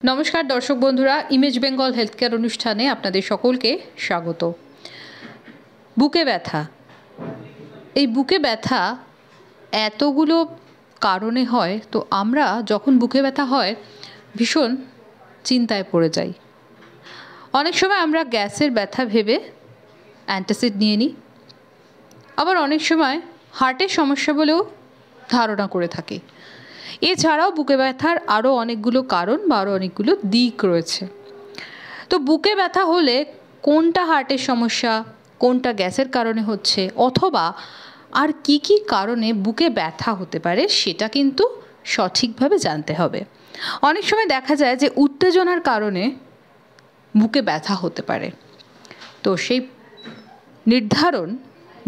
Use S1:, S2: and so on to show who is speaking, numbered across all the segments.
S1: নমস্কার দর্শক বন্ধুরা, ইমেজ বেঙ্গল হেলথ কেয়ার অনুষ্ঠানে আপনাদের সকলকে স্বাগত। বুকে ব্যথা, এই বুকে ব্যথা এতগুলো কারণে হয়, তো আমরা যখন বুকে ব্যথা হয় ভীষণ চিন্তায় পড়ে যাই। অনেক সময় আমরা গ্যাসের ব্যথা ভেবে অ্যান্টাসিড নিয়ে নিই, আবার অনেক সময় হার্টের সমস্যা বলেও ধারণা করে থাকি। এছাড়াও বুকে ব্যথার আরও অনেকগুলো কারণ বা আরও অনেকগুলো দিক রয়েছে। তো বুকে ব্যথা হলে কোনটা হার্টের সমস্যা, কোনটা গ্যাসের কারণে হচ্ছে, অথবা আর কি কি কারণে বুকে ব্যথা হতে পারে সেটা কিন্তু সঠিকভাবে জানতে হবে। অনেক সময় দেখা যায় যে উত্তেজনার কারণে বুকে ব্যথা হতে পারে, তো সেই নির্ধারণ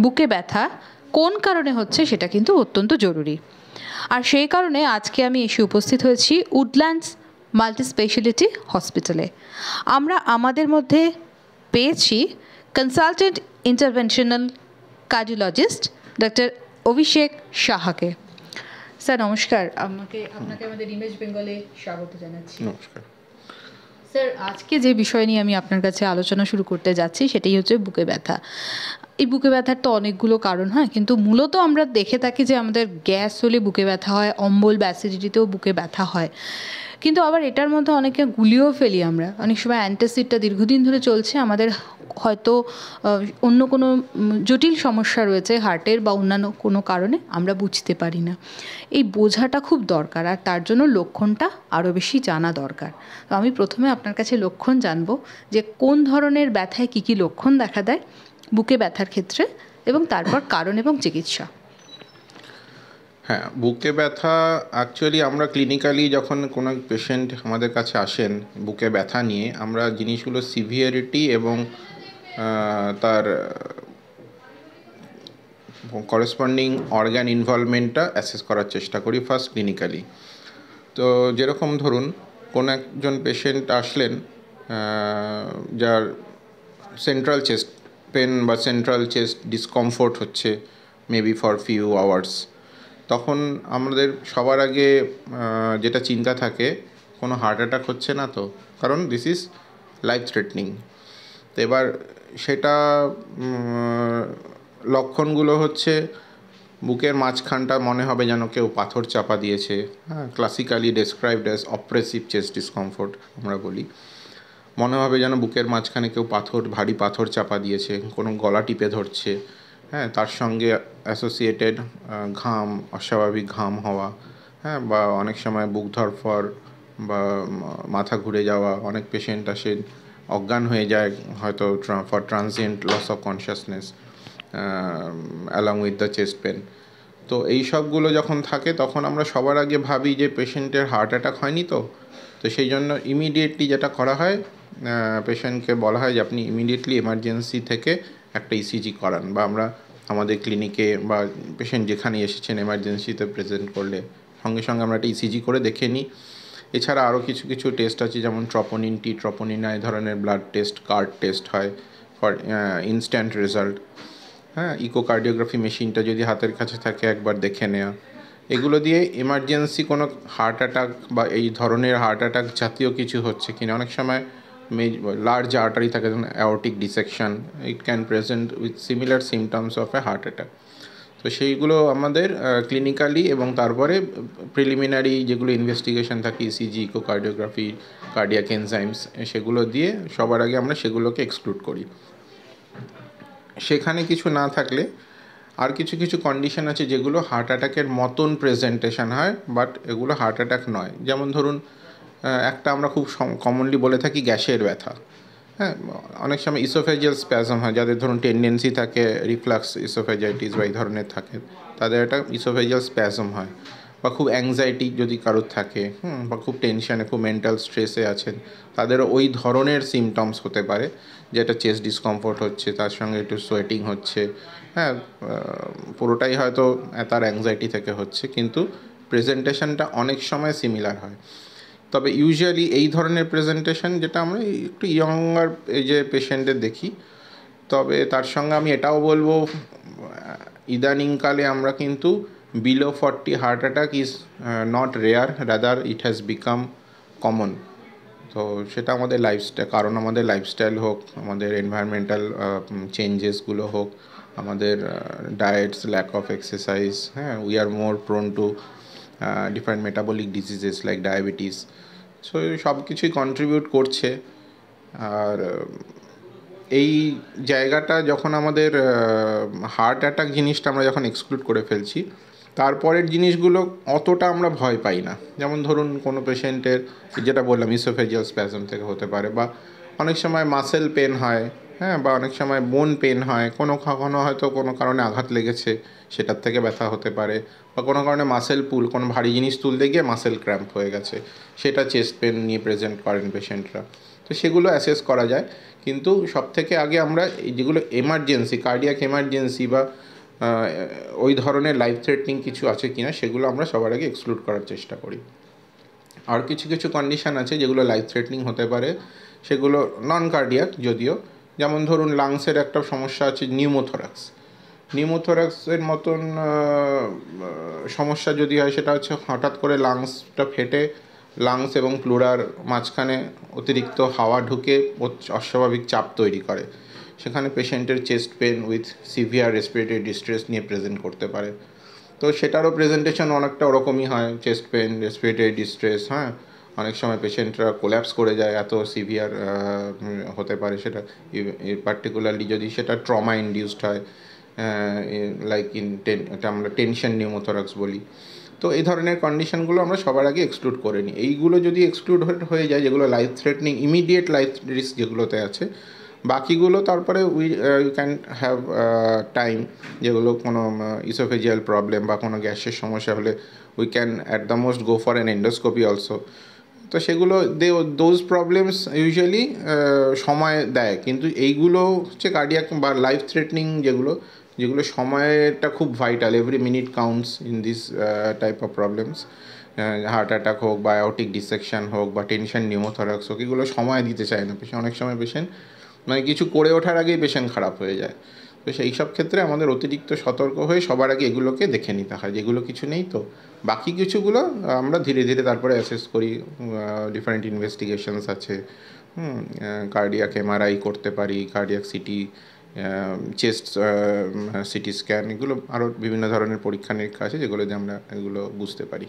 S1: বুকে ব্যথা কোন কারণে হচ্ছে সেটা কিন্তু অত্যন্ত জরুরি। আর সেই কারণে আজকে আমি এসে উপস্থিত হয়েছি উডল্যান্ডস মাল্টি স্পেশালিটি হসপিটালে। আমরা আমাদের মধ্যে পেয়েছি কনসালটেন্ট ইন্টারভেনশনাল কার্ডিওলজিস্ট ডক্টর অভিষেক সাহাকে। স্যার নমস্কার, আপনাকে আমাদের ইমেজ বেঙ্গলে স্বাগত জানাচ্ছি।
S2: নমস্কার
S1: স্যার, আজকে যে বিষয় নিয়ে আমি আপনার কাছে আলোচনা শুরু করতে যাচ্ছি সেটাই হচ্ছে বুকে ব্যথা। এই বুকে ব্যথার তো অনেকগুলো কারণ হয়, কিন্তু মূলত আমরা দেখে থাকি যে আমাদের গ্যাস হলে বুকে ব্যথা হয়, অম্বল বা অ্যাসিডিটিতেও বুকে ব্যথা হয়। কিন্তু আবার এটার মধ্যে অনেকে গুলিয়েও ফেলি আমরা। অনেক সময় অ্যান্টাসিডটা দীর্ঘদিন ধরে চলছে, আমাদের হয়তো অন্য কোনো জটিল সমস্যা রয়েছে হার্টের বা অন্যান্য কোনো কারণে আমরা বুঝতে পারি না। এই বোঝাটা খুব দরকার, আর তার জন্য লক্ষণটা আরও বেশি জানা দরকার। তো আমি প্রথমে আপনার কাছে লক্ষণ জানবো যে কোন ধরনের ব্যথায় কী কী লক্ষণ দেখা দেয় বুকে ব্যথার ক্ষেত্রে, এবং তারপর কারণ এবং চিকিৎসা।
S2: হ্যাঁ, বুকে ব্যথা অ্যাকচুয়ালি আমরা ক্লিনিক্যালি যখন কোনো পেশেন্ট আমাদের কাছে আসেন বুকে ব্যথা নিয়ে, আমরা জিনিসগুলো সিভিয়ারিটি এবং তার করেসপন্ডিং অর্গান ইনভলভমেন্টটা অ্যাসেস করার চেষ্টা করি ফার্স্ট ক্লিনিক্যালি। তো যেরকম ধরুন কোনো একজন পেশেন্ট আসলেন যার সেন্ট্রাল চেস্ট পেন বা সেন্ট্রাল চেস্ট ডিসকমফোর্ট হচ্ছে মেবি ফর ফিউ আওয়ার্স, তখন আমাদের সবার আগে যেটা চিন্তা থাকে কোনো হার্ট অ্যাটাক হচ্ছে না তো, কারণ দিস ইজ লাইফ থ্রেটনিং। তো এবার সেটা লক্ষণগুলো হচ্ছে বুকের মাঝখানটা মনে হবে যেন কেউ পাথর চাপা দিয়েছে। হ্যাঁ, classically described as oppressive chest discomfort আমরা বলি। মনে হবে যেন বুকের মাঝখানে কেউ ভারী পাথর চাপা দিয়েছে, কোনো গলা টিপে ধরছে। হ্যাঁ, তার সঙ্গে অ্যাসোসিয়েটেড ঘাম, অস্বাভাবিক ঘাম হওয়া, হ্যাঁ, বা অনেক সময় বুক ধড়ফড় বা মাথা ঘুরে যাওয়া। অনেক পেশেন্ট আসে অজ্ঞান হয়ে যায় হয়তো for transient loss of consciousness along with the chest pain. তো এই সবগুলো যখন থাকে তখন আমরা সবার আগে ভাবি যে পেশেন্টের হার্ট অ্যাটাক হয়নি তো। তো সেই জন্য ইমিডিয়েটলি যেটা করা হয়, পেশেন্টকে বলা হয় যে আপনি ইমিডিয়েটলি এমার্জেন্সি থেকে একটা ইসিজি করান, বা আমরা আমাদের ক্লিনিকে বা পেশেন্ট যেখানে এসেছেন এমার্জেন্সিতে প্রেজেন্ট করলে সঙ্গে সঙ্গে আমরা একটা ইসিজি করে দেখে নিই। এছাড়া আরও কিছু কিছু টেস্ট আছে, যেমন ট্রপোনিন টি, ট্রপোনিন এই ধরনের ব্লাড টেস্ট, কার্ড টেস্ট হয় ফর ইনস্ট্যান্ট রেজাল্ট। হ্যাঁ, ইকোকার্ডিওগ্রাফি মেশিনটা যদি হাতের কাছে থাকে একবার দেখে নেওয়া। এগুলো দিয়ে এমার্জেন্সি কোনো হার্ট অ্যাটাক বা এই ধরনের হার্ট অ্যাটাক জাতীয় কিছু হচ্ছে কিনা। অনেক সময় লার্জ আর্টারি থাকে, যেমন aortic dissection, it can present with similar symptoms of A heart attack. তো সেইগুলো আমাদের ক্লিনিক্যালি এবং তারপরে প্রিলিমিনারি যেগুলো ইনভেস্টিগেশন থাকে, ইসিজি, ইকোকার্ডিওগ্রাফি, কার্ডিয়াক এনজাইমস, সেগুলো দিয়ে সবার আগে আমরা সেগুলোকে এক্সক্লুড করি। সেখানে কিছু না থাকলে আর কিছু কিছু কন্ডিশন আছে যেগুলো হার্ট অ্যাটাকের মতন প্রেজেন্টেশন হয়, বাট এগুলো হার্ট অ্যাটাক নয়। যেমন ধরুন একটা আমরা খুব কমনলি বলে থাকি গ্যাসের ব্যথা। হ্যাঁ, অনেক সময় ইসোফেজিয়াল স্প্যাজম হয়, যাদের ধরুন টেন্ডেন্সি থাকে রিফ্লাক্স ইসোফেজাইটিস বা এই ধরনের থাকে, তাদের একটা ইসোফেজিয়াল স্প্যাজম হয়। বা খুব অ্যাংজাইটি যদি কারোর থাকে, বা খুব টেনশানে, খুব মেন্টাল স্ট্রেসে আছেন, তাদেরও ওই ধরনের সিমটমস হতে পারে, যেটা চেস্ট ডিসকমফোর্ট হচ্ছে, তার সঙ্গে একটু সোয়েটিং হচ্ছে। হ্যাঁ, পুরোটাই হয়তো তার অ্যাংজাইটি থেকে হচ্ছে, কিন্তু প্রেজেন্টেশনটা অনেক সময় সিমিলার হয়। তবে ইউজুয়ালি এই ধরনের প্রেজেন্টেশন যেটা আমরা একটু ইয়ঙ্গার এজে পেশেন্টদের দেখি। তবে তার সঙ্গে আমি এটাও বলবো, ইদানিংকালে আমরা কিন্তু below 40 heart attack is not rare, rather it has become common. তো সেটা আমাদের লাইফস্টাইল, কারণ আমাদের লাইফস্টাইল হোক, আমাদের এনভায়রনমেন্টাল চেঞ্জেসগুলো হোক, আমাদের ডায়েটস, ল্যাক অফ এক্সারসাইজ, হ্যাঁ, we are more prone two different metabolic diseases like diabetes. So সব কিছুই কন্ট্রিবিউট করছে। আর এই জায়গাটা যখন আমাদের হার্ট অ্যাটাক জিনিসটা আমরা যখন এক্সক্লুড করে ফেলছি, তারপরের জিনিসগুলো অতটা আমরা ভয় পাই না। যেমন ধরুন কোনো পেশেন্টের, যেটা বললাম, ইসোফেজিয়াল স্প্যাজম থেকে হতে পারে, বা অনেক সময় মাসেল পেন হয়, হ্যাঁ, বা অনেক সময় বোন পেন হয়, কখনো হয়তো কোনো কারণে আঘাত লেগেছে সেটার থেকে ব্যথা হতে পারে, বা কোনো কারণে মাসেল পুল, কোনো ভারী জিনিস তুলতে গিয়ে মাসেল ক্র্যাম্প হয়ে গেছে, সেটা চেস্ট পেন নিয়ে প্রেজেন্ট করেন পেশেন্টরা। তো সেগুলো অ্যাসেস করা যায়, কিন্তু সবথেকে আগে আমরা যেগুলো এমার্জেন্সি, কার্ডিয়াক এমার্জেন্সি বা ওই ধরনের লাইফ থ্রেটনিং কিছু আছে কিনা সেগুলো আমরা সবার আগে এক্সক্লুড করার চেষ্টা করি। আর কিছু কিছু কন্ডিশান আছে যেগুলো লাইফ থ্রেটনিং হতে পারে, সেগুলো নন কার্ডিয়াক যদিও। যেমন ধরুন লাংসের একটা সমস্যা আছে, নিউমোথোরাক্সের মতন সমস্যা যদি হয়, সেটা হচ্ছে হঠাৎ করে লাংসটা ফেটে লাংস এবং প্লুরার মাঝখানে অতিরিক্ত হাওয়া ঢুকে অস্বাভাবিক চাপ তৈরি করে। সেখানে পেশেন্টের chest pain with severe respiratory distress নিয়ে প্রেজেন্ট করতে পারে। তো সেটারও প্রেজেন্টেশন অনেকটা ওরকমই হয়, চেস্ট পেন, রেসপিরেটরি ডিস্ট্রেস, হ্যাঁ, অনেক সময় পেশেন্টরা কোল্যাপস করে যায়, এত সিভিয়ার হতে পারে সেটা। পার্টিকুলারলি যদি সেটা ট্রমা ইনডিউসড হয়, লাইক এটা আমরা টেনশন নিউমোথোরাক্স বলি। তো এই ধরনের কন্ডিশনগুলো আমরা সবার আগে এক্সক্লুড করে নিই। এইগুলো যদি এক্সক্লুড হয়ে যায়, যেগুলো life threatening, immediate life risk যেগুলোতে আছে, বাকিগুলো তারপরে ইউ ক্যান হ্যাভ টাইম, যেগুলো কোনো ইসোফেজিয়াল প্রবলেম বা কোনো গ্যাসের সমস্যা হলে we can at the most go for an endoscopy also. তো সেগুলো দোজ প্রবলেমস ইউজুয়ালি সময় দেয়, কিন্তু এইগুলো হচ্ছে কার্ডিয়াক বা লাইফ থ্রেটনিং যেগুলো সময়টা খুব vital, every minute counts in this type of problems. Heart attack হোক বা অ্যাওর্টিক ডিসেকশন হোক বা টেনশন নিউমোথোরাক্স হোক, এগুলো সময় দিতে চায় না পেশেন্ট। অনেক সময় পেশেন্ট মানে কিছু করে ওঠার আগেই পেশেন্ট খারাপ হয়ে যায়। তো সেই সব ক্ষেত্রে আমাদের অতিরিক্ত সতর্ক হয়ে সবার আগে এগুলোকে দেখে নিতে হয়, যেগুলো কিছু নেই। তো বাকি কিছুগুলো আমরা ধীরে ধীরে তারপরে অ্যাসেস করি। ডিফারেন্ট ইনভেস্টিগেশনস আছে, কার্ডিয়াক এমআরআই করতে পারি, cardiac city, chest CT scan, এগুলো আরও বিভিন্ন ধরনের পরীক্ষা নিরীক্ষা আছে যেগুলো দিয়ে আমরা এগুলো বুঝতে পারি।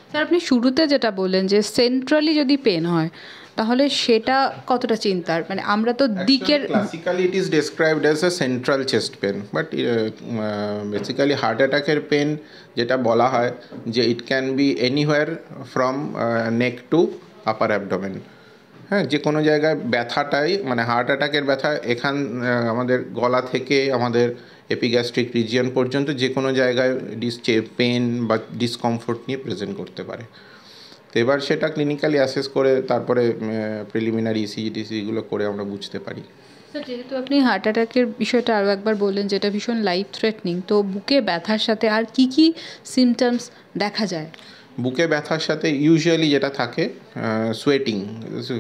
S1: স্যার, আপনি শুরুতে যেটা বললেন যে সেন্ট্রালি যদি পেন হয়, তাহলে সেটা কতটা চিন্তার? মানে আমরা তো দিকের,
S2: classically it is described as a central chest pain, but basically heart অ্যাটাকের পেন যেটা বলা হয় যে it can be anywhere from neck two upper abdomen. হ্যাঁ, যে কোনো জায়গায় ব্যথাটাই, মানে হার্ট অ্যাটাকের ব্যথা আমাদের গলা থেকে আমাদের এপিগ্যাস্ট্রিক রিজিয়ন পর্যন্ত যে কোনো জায়গায় পেন বা ডিসকমফোর্ট নিয়ে প্রেজেন্ট করতে পারে। তো এবার সেটা ক্লিনিক্যালি অ্যাসেস করে তারপরে প্রিলিমিনারি ইসিজিটিসিগুলো করে আমরা বুঝতে পারি।
S1: স্যার, যেহেতু আপনি হার্ট অ্যাটাকের বিষয়টা আরও একবার বললেন যেটা ভীষণ লাইফ থ্রেটনিং, তো বুকে ব্যথার সাথে আর কি কি সিমটমস দেখা যায়?
S2: বুকে ব্যথার সাথে ইউজুয়ালি যেটা থাকে, sweating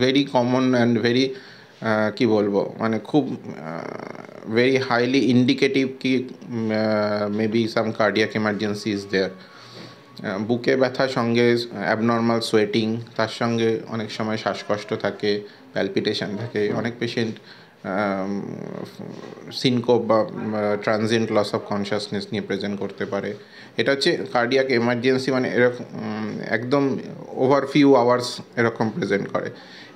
S2: very common and very, কী বলবো, মানে খুব ভেরি হাইলি ইন্ডিকেটিভ কি maybe some cardiac emergency is there. বুকে ব্যথার সঙ্গে অ্যাবনর্মাল সোয়েটিং, তার সঙ্গে অনেক সময় শ্বাসকষ্ট থাকে, প্যালপিটেশন থাকে, অনেক পেশেন্ট সিনকোপ বা ট্রানজিয়েন্ট লস অফ কনশাসনেস নিয়ে প্রেজেন্ট করতে পারে। এটা হচ্ছে কার্ডিয়াক এমার্জেন্সি, মানে এরকম একদম ওভার ফিউ আওয়ার্স এরকম প্রেজেন্ট করে।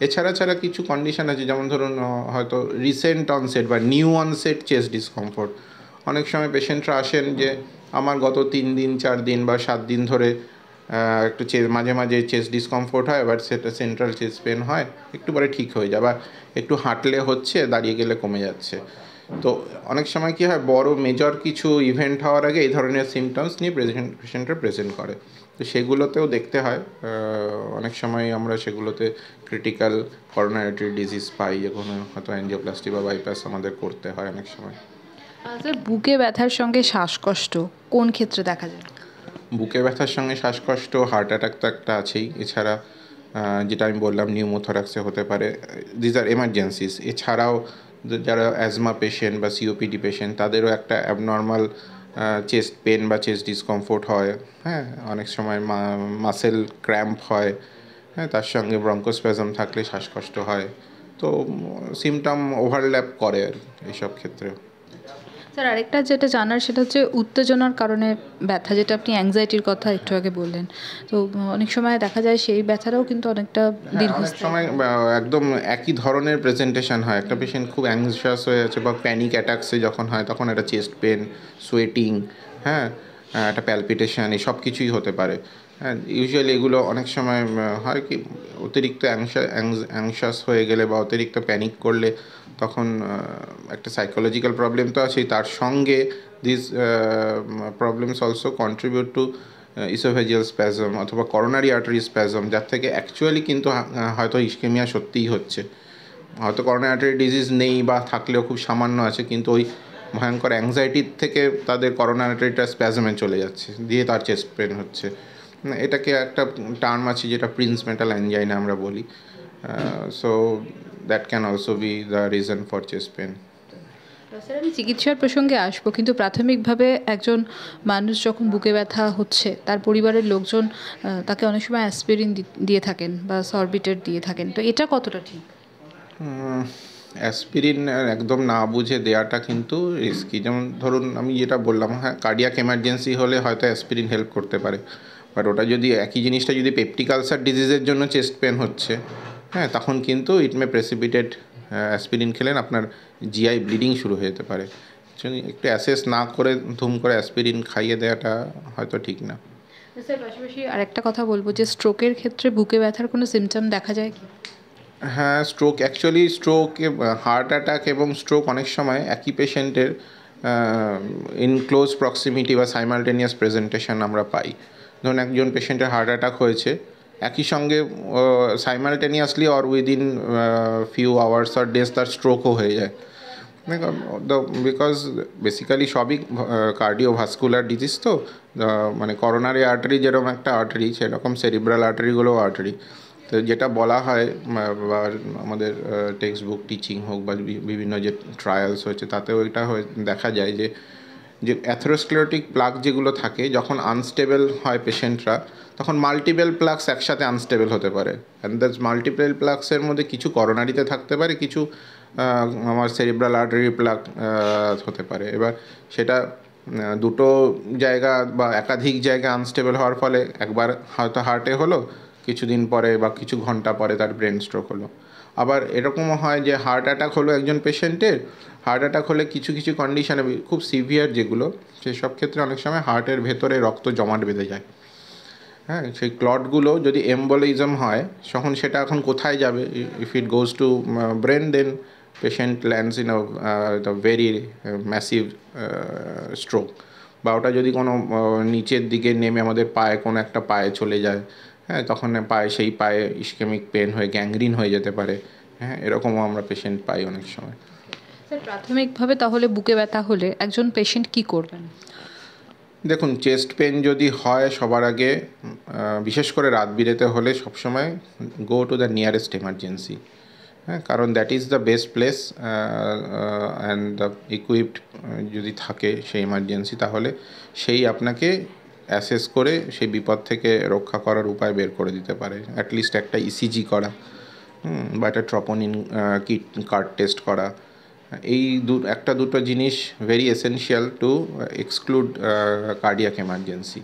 S2: এছাড়া কিছু কন্ডিশন আছে, যেমন ধরুন হয়তো রিসেন্ট অনসেট বা নিউ অনসেট চেস্ট ডিসকমফোর্ট। অনেক সময় পেশেন্টরা আসেন যে আমার গত 3 দিন 4 দিন বা 7 দিন ধরে একটু মাঝে মাঝে চেস্ট ডিসকমফোর্ট হয়, এবার সেটা সেন্ট্রাল চেস্ট পেন হয়, একটু পরে ঠিক হয়ে যায়, বা একটু হাঁটলে হচ্ছে, দাঁড়িয়ে গেলে কমে যাচ্ছে। তো অনেক সময় কী হয়, বড় মেজর কিছু ইভেন্ট হওয়ার আগে এই ধরনের সিমটমস নিয়ে পেশেন্টরা প্রেজেন্ট করে। তো সেগুলোতেও দেখতে হয়। অনেক সময় আমরা সেগুলোতে ক্রিটিক্যাল করোনারি ডিজিজ পাই, যখন হয়তো অ্যাঞ্জিওপ্লাস্টি বা বাইপাস আমাদের করতে হয় অনেক সময়।
S1: স্যার, বুকে ব্যথার সঙ্গে শ্বাসকষ্ট কোন ক্ষেত্রে দেখা যায়?
S2: বুকে ব্যথার সঙ্গে শ্বাসকষ্ট, হার্ট অ্যাটাক তো একটা আছেই, এছাড়া যেটা আমি বললাম নিউমোথোরাক্সে হতে পারে, দিজ আর এমার্জেন্সিস। এছাড়াও যারা অ্যাজমা পেশেন্ট বা সিওপিডি পেশেন্ট, তাদেরও একটা অ্যাবনর্মাল চেস্ট পেন বা চেস্ট ডিসকমফোর্ট হয়। হ্যাঁ, অনেক সময় মাসেল ক্র্যাম্প হয়, হ্যাঁ, তার সঙ্গে ব্রঙ্কোস্প্যাজম থাকলে শ্বাসকষ্ট হয়। তো সিমটম ওভারল্যাপ করে আর এইসব ক্ষেত্রে।
S1: স্যার আরেকটা যেটা জানার সেটা হচ্ছে উত্তেজনার কারণে ব্যথা, যেটা আপনি অ্যাংজাইটির কথা একটু আগে বললেন, তো অনেক সময় দেখা যায় সেই ব্যথাটাও কিন্তু অনেকটা
S2: হ্যাঁ, অনেক সময় একদম একই ধরনের প্রেজেন্টেশন হয়। একটা পেশেন্ট খুব অ্যাংজাস হয়ে আছে বা প্যানিক অ্যাটাকসে যখন হয় তখন একটা চেস্ট পেন, সোয়েটিং, হ্যাঁ, একটা প্যালপিটেশন, এই সব কিছুই হতে পারে। হ্যাঁ, ইউজুয়ালি এগুলো অনেক সময় হয় কি অতিরিক্ত অ্যাংশাস হয়ে গেলে বা অতিরিক্ত প্যানিক করলে তখন একটা সাইকোলজিক্যাল প্রবলেম তো আছেই, তার সঙ্গে this problems also contribute to oesophageal spasm অথবা করোনারি আর্টারি স্প্যাজম, যার থেকে অ্যাকচুয়ালি কিন্তু হয়তো ইসকেমিয়া সত্যিই হচ্ছে। হয়তো করোনারি আর্টারি ডিজিজ নেই বা থাকলেও খুব সামান্য আছে, কিন্তু ওই ভয়ঙ্কর অ্যাংজাইটির থেকে তাদের করোনারি আর্টারিটা স্প্যাজমে চলে যাচ্ছে, দিয়ে তার চেস্ট পেন হচ্ছে। এটাকে একটা টার্ম আছে যেটা প্রিন্স মেটাল অ্যাঞ্জাইনা আমরা বলি। So that can also be the reason for chest pain.
S1: Sir আমি চিকিৎসার প্রসঙ্গে আসবো, কিন্তু প্রাথমিকভাবে একজন মানুষ যখন বুকে ব্যথা হচ্ছে তার পরিবারের লোকজন তাকে অনেক সময় অ্যাসপিরিন দিয়ে থাকেন বা সরবিটেট দিয়ে থাকেন, তো এটা কতটা ঠিক?
S2: অ্যাসপিরিন একদম না বুঝে দেওয়াটা কিন্তু রিস্কি। যেমন ধরুন আমি যেটা বললাম, হ্যাঁ, কার্ডিয়াক এমার্জেন্সি হলে হয়তো অ্যাসপিরিন হেল্প করতে পারে, বাট ওটা যদি একই জিনিসটা যদি পেপটিক আলসার ডিজিজের জন্য চেস্ট পেন হচ্ছে, হ্যাঁ, তখন কিন্তু ইট মে প্রেসিপিটেট, অ্যাসপিরিন খেলেন আপনার জিআই ব্লিডিং শুরু হয়ে যেতে পারে। একটু অ্যাসেস না করে ধুম করে অ্যাসপিরিন খাইয়ে দেওয়াটা হয়তো ঠিক না।
S1: স্যার পাশাপাশি আরেকটা কথা বলবো যে স্ট্রোকের ক্ষেত্রে বুকে ব্যথার কোনো সিমটম দেখা যায় কি?
S2: হ্যাঁ, স্ট্রোক, হার্ট অ্যাটাক এবং স্ট্রোক অনেক সময় একই পেশেন্টের ইন ক্লোজ প্রক্সিমিটি বা সাইমালটেনিয়াস প্রেজেন্টেশন আমরা পাই। ধরুন একজন পেশেন্টের হার্ট অ্যাটাক হয়েছে, একই সঙ্গে simultaneously or within few hours or days তার স্ট্রোকও হয়ে যায়। বিকজ বেসিক্যালি সবই কার্ডিওভাস্কুলার ডিজিজ, তো মানে করোনারি আর্টারি যেরকম একটা আর্টারি, সেরকম সেরিব্রাল আর্টারিগুলোও আর্টারি। তো যেটা বলা হয় বা আমাদের টেক্সট বুক টিচিং হোক বা বিভিন্ন যে ট্রায়ালস হয়েছে তাতেও এটা দেখা যায় যে অ্যাথেরোস্ক্লেরোটিক প্লাক যেগুলো থাকে যখন আনস্টেবল হয় পেশেন্টরা, তখন মাল্টিপল প্লাকস একসাথে আনস্টেবল হতে পারে। অ্যান্ড দ্যাটস মাল্টিপল প্লাকসের মধ্যে কিছু করোনারিতে থাকতে পারে, কিছু আমার সেরিব্রাল আর্টারি প্লাক হতে পারে। এবার সেটা দুটো জায়গা বা একাধিক জায়গা আনস্টেবল হওয়ার ফলে একবার হয়তো হার্টে হলো, কিছুদিন পরে বা কিছু ঘন্টা পরে তার ব্রেন স্ট্রোক হলো। আবার এরকমও হয় যে হার্ট অ্যাটাক হলো একজন পেশেন্টের, হার্ট অ্যাটাক হলে কিছু কিছু কন্ডিশনে খুব সিভিয়ার যেগুলো, সেসব ক্ষেত্রে অনেক সময় হার্টের ভেতরে রক্ত জমাট বেঁধে যায়। হ্যাঁ, সেই ক্লটগুলো যদি এম্বোলিজম হয় তখন সেটা এখন কোথায় যাবে? If it goes to brain, then patient lands in a very massive stroke. বা ওটা যদি কোনো নিচের দিকে নেমে আমাদের পায়ে কোনো একটা পায়ে চলে যায়, হ্যাঁ, তখন সেই পায়ে ইসকেমিক পেন হয়ে গ্যাংগ্রিন হয়ে যেতে পারে। হ্যাঁ, এরকমও আমরা পেশেন্ট পাই অনেক সময়।
S1: স্যার প্রাথমিকভাবে তাহলে বুকে ব্যথা হলে একজন পেশেন্ট কি করবেন?
S2: দেখুন, চেস্ট পেন যদি হয় সবার আগে, বিশেষ করে রাত বিরেতে হলে সবসময় go to the nearest emergency. হ্যাঁ, কারণ that is the best place and the equipped যদি থাকে সেই এমার্জেন্সি, তাহলে সেই আপনাকে অ্যাসেস করে সেই বিপদ থেকে রক্ষা করার উপায় বের করে দিতে পারে। অ্যাটলিস্ট একটা ইসিজি করা, বা একটা ট্রপোনিন কিট কার্ড টেস্ট করা, এই একটা দুটো জিনিস very essential two exclude cardiac emergency.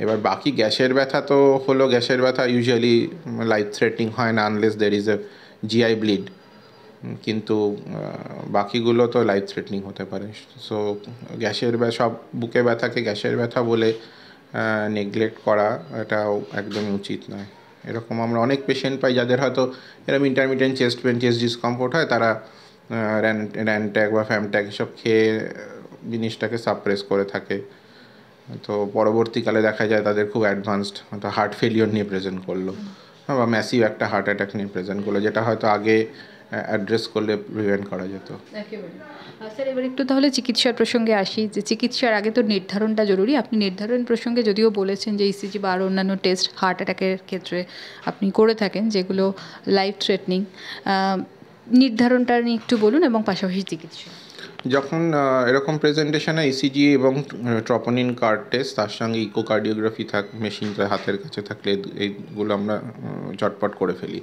S2: এবার বাকি গ্যাসের ব্যথা তো হলো, গ্যাসের ব্যথা ইউজুয়ালি লাইফ থ্রেটনিং হয় না unless there is a GI bleed, কিন্তু বাকিগুলো তো লাইফ থ্রেটনিং হতে পারে। সো সব বুকে ব্যথাকে গ্যাসের ব্যথা বলে নেগলেক্ট করা এটাও একদমই উচিত নয়। এরকম আমরা অনেক পেশেন্ট পাই যাদের হয়তো এরকম intermediate chest pain, chest discomfort হয়, তারা র্যানট্যাক বা ফ্যামট্যাক এসব খেয়ে জিনিসটাকে সাপ্রেস করে থাকে। তো পরবর্তীকালে দেখা যায় তাদের খুব অ্যাডভান্সড হয়তো হার্ট ফেলিওর নিয়ে প্রেজেন্ট করলো, বা ম্যাসিভ একটা হার্ট অ্যাটাক নিয়ে প্রেজেন্ট করলো, যেটা হয়তো আগে অ্যাড্রেস করলে প্রিভেন্ট করা যেত।
S1: একেবারে। স্যার এবার একটু তাহলে চিকিৎসার প্রসঙ্গে আসি, যে চিকিৎসার আগে তো নির্ধারণটা জরুরি। আপনি নির্ধারণ প্রসঙ্গে যদিও বলেছেন যে ইসিজি বা আরও অন্যান্য টেস্ট হার্ট অ্যাটাকের ক্ষেত্রে আপনি করে থাকেন যেগুলো লাইফ থ্রেটনিং, নির্ধারণটা নিয়ে একটু বলুন এবং পাশাপাশি চিকিৎসা।
S2: যখন এরকম প্রেজেন্টেশনে ইসিজি এবং ট্রপোনিন কার্ড টেস্ট তার সঙ্গে ইকোকার্ডিওগ্রাফি মেশিনটা হাতের কাছে থাকলে এইগুলো আমরা চটপট করে ফেলি।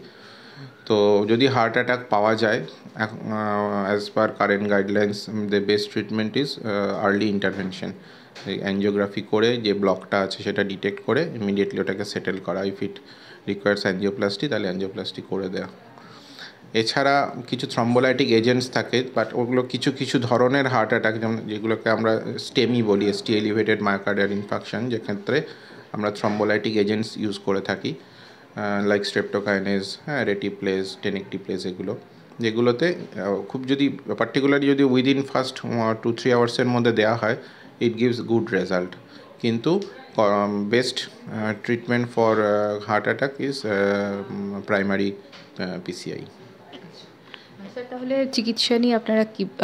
S2: তো যদি হার্ট অ্যাটাক পাওয়া যায়, as per current guidelines the best treatment is early intervention. Angiography করে যে ব্লকটা আছে সেটা ডিটেক্ট করে ইমিডিয়েটলি ওটাকে সেটেল করা। ইফ ইট রিকোয়ার্স অ্যাঞ্জিওপ্লাস্টি তাহলে অ্যাঞ্জিওপ্লাস্টি করে দেওয়া। এছাড়া কিছু থ্রম্বোলাইটিক এজেন্টস থাকে, বাট ওগুলো কিছু কিছু ধরনের হার্ট অ্যাটাক, যেমন যেগুলোকে আমরা স্টেমি বলি, এসটি এলিভেটেড মায়োকার্ডিয়াল ইনফাকশন, যেক্ষেত্রে আমরা থ্রম্বোলাইটিক এজেন্টস ইউজ করে থাকি, লাইক স্ট্রেপ্টোকাইনেজ, রেটিপ্লেজ, টেনেকটিপ্লেজ, যেগুলোতে খুব যদি পার্টিকুলারলি যদি উইদিন ফার্স্ট 2-3 আওয়ার্সের মধ্যে দেওয়া হয়, ইট গিভস গুড রেজাল্ট। কিন্তু best treatment for heart attack is primary PCI.
S1: Sir, তাহলে চিকিৎসা নিয়ে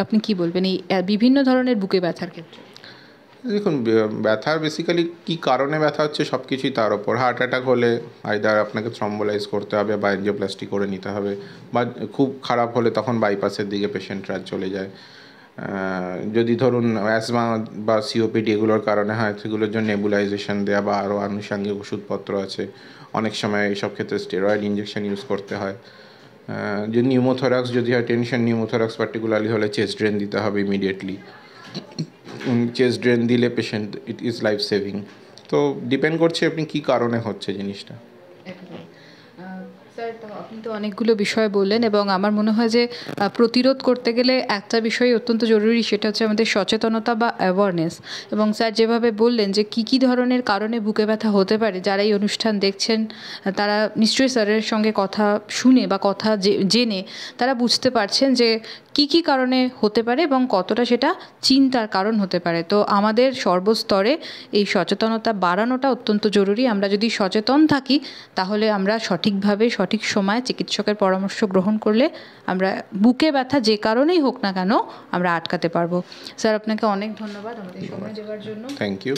S1: আপনি কি বলবেন এই বিভিন্ন ধরনের বুকে ব্যথার ক্ষেত্রে?
S2: দেখুন, ব্যথার বেসিক্যালি কী কারণে ব্যথা হচ্ছে সব কিছুই তার ওপর। হার্ট অ্যাটাক হলে আইদার আপনাকে থ্রম্বোলাইজ করতে হবে বা এনজিওপ্লাস্টি করে নিতে হবে, বা খুব খারাপ হলে তখন বাইপাসের দিকে পেশেন্টরা চলে যায়। যদি ধরুন অ্যাজমা বা সিওপিডি এগুলোর কারণে হয়, সেগুলোর জন্য নেবুলাইজেশন দেওয়া বা আরও আনুষঙ্গিক ওষুধপত্র আছে। অনেক সময় এইসব ক্ষেত্রে স্টেরয়েড ইঞ্জেকশন ইউজ করতে হয়। যদি নিউমোথোরাক্স যদি হয়, টেনশন নিউমোথোরাক্স পার্টিকুলারলি হলে চেস্ট ড্রেন দিতে হবে ইমিডিয়েটলি। চেস্ট ড্রেন দিলে patient it is life saving. তো ডিপেন্ড করছে আপনি কী কারণে হচ্ছে জিনিসটা।
S1: স্যার, আপনি তো অনেকগুলো বিষয় বললেন, এবং আমার মনে হয় যে প্রতিরোধ করতে গেলে একটা বিষয় অত্যন্ত জরুরি, সেটা হচ্ছে আমাদের সচেতনতা বা অ্যাওয়ারনেস। এবং স্যার যেভাবে বললেন যে কী ধরনের কারণে বুকে ব্যথা হতে পারে, যারা এই অনুষ্ঠান দেখছেন তারা নিশ্চয়ই স্যারের সঙ্গে কথা শুনে বা কথা জেনে তারা বুঝতে পারছেন যে কী কারণে হতে পারে এবং কতটা সেটা চিন্তার কারণ হতে পারে। তো আমাদের সর্বস্তরে এই সচেতনতা বাড়ানোটা অত্যন্ত জরুরি। আমরা যদি সচেতন থাকি তাহলে আমরা সঠিকভাবে সঠিক সময়ে চিকিৎসকের পরামর্শ গ্রহণ করলে আমরা বুকে ব্যথা যে কারণেই হোক না কেন আমরা আটকাতে পারবো। স্যার, আপনাকে অনেক ধন্যবাদ আমাদের সময় দেওয়ার জন্য।
S2: Thank you.